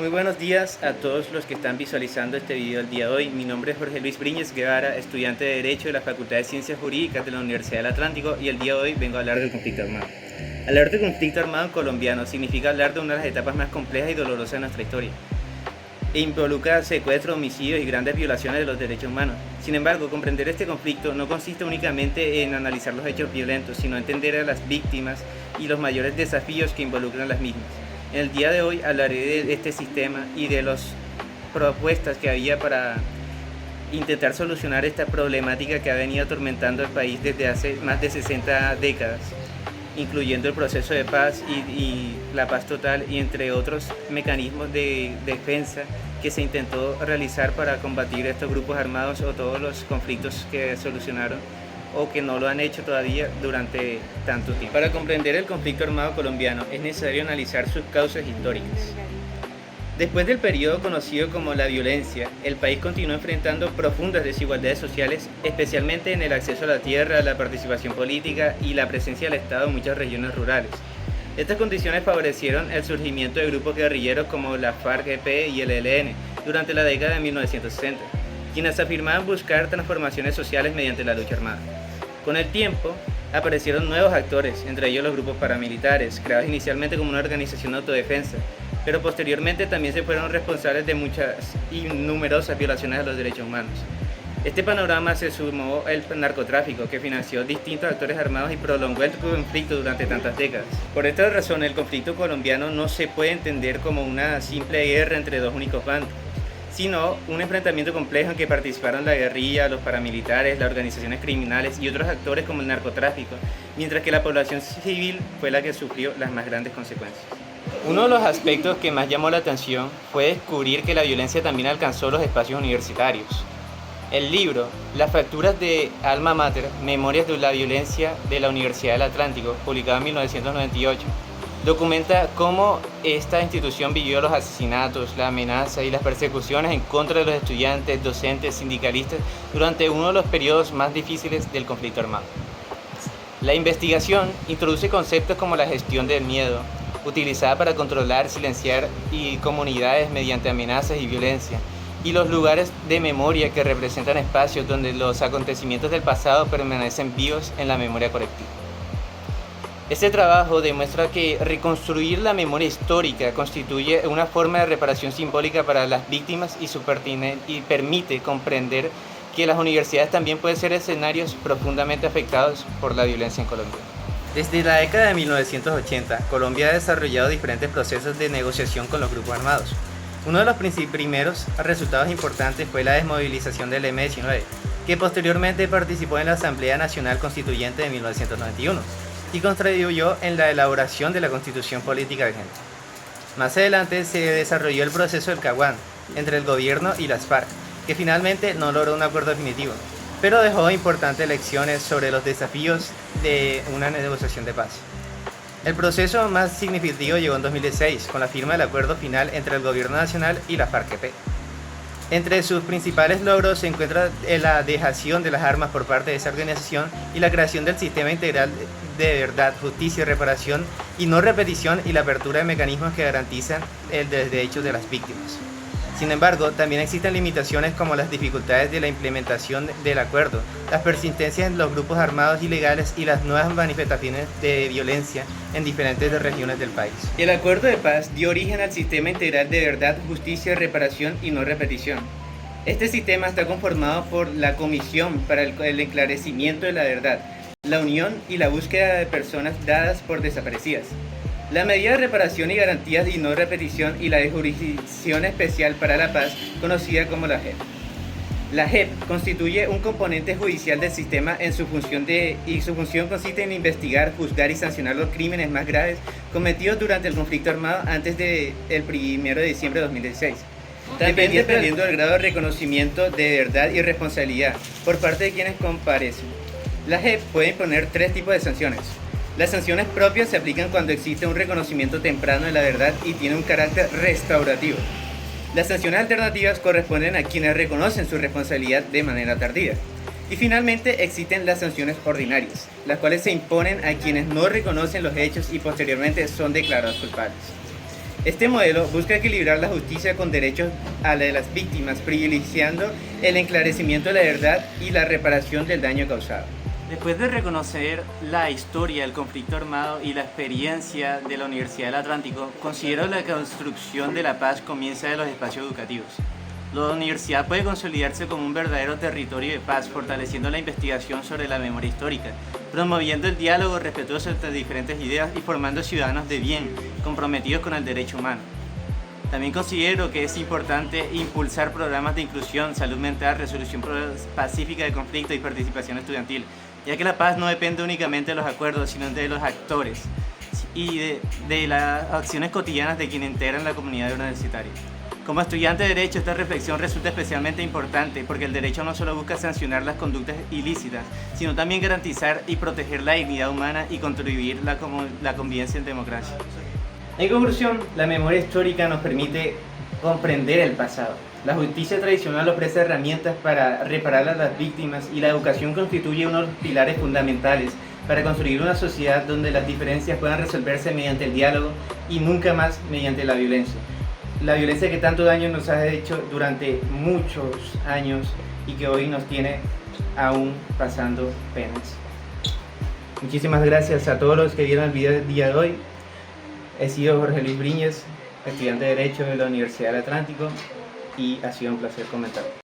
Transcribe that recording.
Muy buenos días a todos los que están visualizando este video el día de hoy. Mi nombre es Jorge Luis Briñez Guevara, estudiante de Derecho de la Facultad de Ciencias Jurídicas de la Universidad del Atlántico, y el día de hoy vengo a hablar del conflicto armado. Hablar del conflicto armado colombiano significa hablar de una de las etapas más complejas y dolorosas de nuestra historia. Involucra secuestros, homicidios y grandes violaciones de los derechos humanos. Sin embargo, comprender este conflicto no consiste únicamente en analizar los hechos violentos, sino entender a las víctimas y los mayores desafíos que involucran las mismas. En el día de hoy hablaré de este sistema y de las propuestas que había para intentar solucionar esta problemática que ha venido atormentando al país desde hace más de 60 décadas, incluyendo el proceso de paz y la paz total, y entre otros mecanismos de defensa que se intentó realizar para combatir estos grupos armados o todos los conflictos que solucionaron o que no lo han hecho todavía durante tanto tiempo. Para comprender el conflicto armado colombiano es necesario analizar sus causas históricas. Después del periodo conocido como la violencia, el país continuó enfrentando profundas desigualdades sociales, especialmente en el acceso a la tierra, la participación política y la presencia del Estado en muchas regiones rurales. Estas condiciones favorecieron el surgimiento de grupos guerrilleros como la FARC-EP y el ELN durante la década de 1960, quienes afirmaban buscar transformaciones sociales mediante la lucha armada. Con el tiempo, aparecieron nuevos actores, entre ellos los grupos paramilitares, creados inicialmente como una organización de autodefensa, pero posteriormente también se fueron responsables de muchas y numerosas violaciones a los derechos humanos. Este panorama se sumó el narcotráfico, que financió distintos actores armados y prolongó el conflicto durante tantas décadas. Por esta razón, el conflicto colombiano no se puede entender como una simple guerra entre dos únicos bandos, sino un enfrentamiento complejo en que participaron la guerrilla, los paramilitares, las organizaciones criminales y otros actores como el narcotráfico, mientras que la población civil fue la que sufrió las más grandes consecuencias. Uno de los aspectos que más llamó la atención fue descubrir que la violencia también alcanzó los espacios universitarios. El libro Las fracturas de Alma Mater, Memorias de la Violencia de la Universidad del Atlántico, publicado en 1998, documenta cómo esta institución vivió los asesinatos, la amenaza y las persecuciones en contra de los estudiantes, docentes, sindicalistas durante uno de los periodos más difíciles del conflicto armado. La investigación introduce conceptos como la gestión del miedo, utilizada para controlar, silenciar comunidades mediante amenazas y violencia, y los lugares de memoria, que representan espacios donde los acontecimientos del pasado permanecen vivos en la memoria colectiva. Este trabajo demuestra que reconstruir la memoria histórica constituye una forma de reparación simbólica para las víctimas y permite comprender que las universidades también pueden ser escenarios profundamente afectados por la violencia en Colombia. Desde la década de 1980, Colombia ha desarrollado diferentes procesos de negociación con los grupos armados. Uno de los primeros resultados importantes fue la desmovilización del M-19, que posteriormente participó en la Asamblea Nacional Constituyente de 1991. Y contribuyó en la elaboración de la Constitución Política vigente. Más adelante se desarrolló el proceso del Caguán entre el gobierno y las FARC, que finalmente no logró un acuerdo definitivo, pero dejó importantes lecciones sobre los desafíos de una negociación de paz. El proceso más significativo llegó en 2016, con la firma del acuerdo final entre el gobierno nacional y la FARC-EP. Entre sus principales logros se encuentra la dejación de las armas por parte de esa organización y la creación del sistema integral de verdad, justicia, reparación y no repetición, y la apertura de mecanismos que garantizan el derecho de las víctimas. Sin embargo, también existen limitaciones como las dificultades de la implementación del acuerdo, las persistencias en los grupos armados ilegales y las nuevas manifestaciones de violencia en diferentes regiones del país. El acuerdo de paz dio origen al sistema integral de verdad, justicia, reparación y no repetición. Este sistema está conformado por la Comisión para el Esclarecimiento de la Verdad, la unión y la búsqueda de personas dadas por desaparecidas, la medida de reparación y garantías y no repetición, y la de Jurisdicción Especial para la Paz, conocida como la JEP. La JEP constituye un componente judicial del sistema y su función consiste en investigar, juzgar y sancionar los crímenes más graves cometidos durante el conflicto armado antes del 1 de diciembre de 2016. También dependiendo del grado de reconocimiento de verdad y responsabilidad por parte de quienes comparecen. La JEP puede imponer tres tipos de sanciones. Las sanciones propias se aplican cuando existe un reconocimiento temprano de la verdad y tiene un carácter restaurativo. Las sanciones alternativas corresponden a quienes reconocen su responsabilidad de manera tardía. Y finalmente existen las sanciones ordinarias, las cuales se imponen a quienes no reconocen los hechos y posteriormente son declarados culpables. Este modelo busca equilibrar la justicia con derechos a la de las víctimas, privilegiando el esclarecimiento de la verdad y la reparación del daño causado. Después de reconocer la historia del conflicto armado y la experiencia de la Universidad del Atlántico, considero que la construcción de la paz comienza de los espacios educativos. La universidad puede consolidarse como un verdadero territorio de paz, fortaleciendo la investigación sobre la memoria histórica, promoviendo el diálogo respetuoso entre diferentes ideas y formando ciudadanos de bien, comprometidos con el derecho humano. También considero que es importante impulsar programas de inclusión, salud mental, resolución pacífica de conflictos y participación estudiantil, ya que la paz no depende únicamente de los acuerdos, sino de los actores y de las acciones cotidianas de quienes integran la comunidad universitaria. Como estudiante de Derecho, esta reflexión resulta especialmente importante porque el derecho no solo busca sancionar las conductas ilícitas, sino también garantizar y proteger la dignidad humana y contribuir la convivencia en democracia. En conclusión, la memoria histórica nos permite comprender el pasado. La justicia tradicional ofrece herramientas para reparar a las víctimas y la educación constituye uno de los pilares fundamentales para construir una sociedad donde las diferencias puedan resolverse mediante el diálogo y nunca más mediante la violencia. La violencia que tanto daño nos ha hecho durante muchos años y que hoy nos tiene aún pasando penas. Muchísimas gracias a todos los que vieron el video del día de hoy. He sido Jorge Luis Briñez, estudiante de Derecho de la Universidad del Atlántico, y ha sido un placer comentar.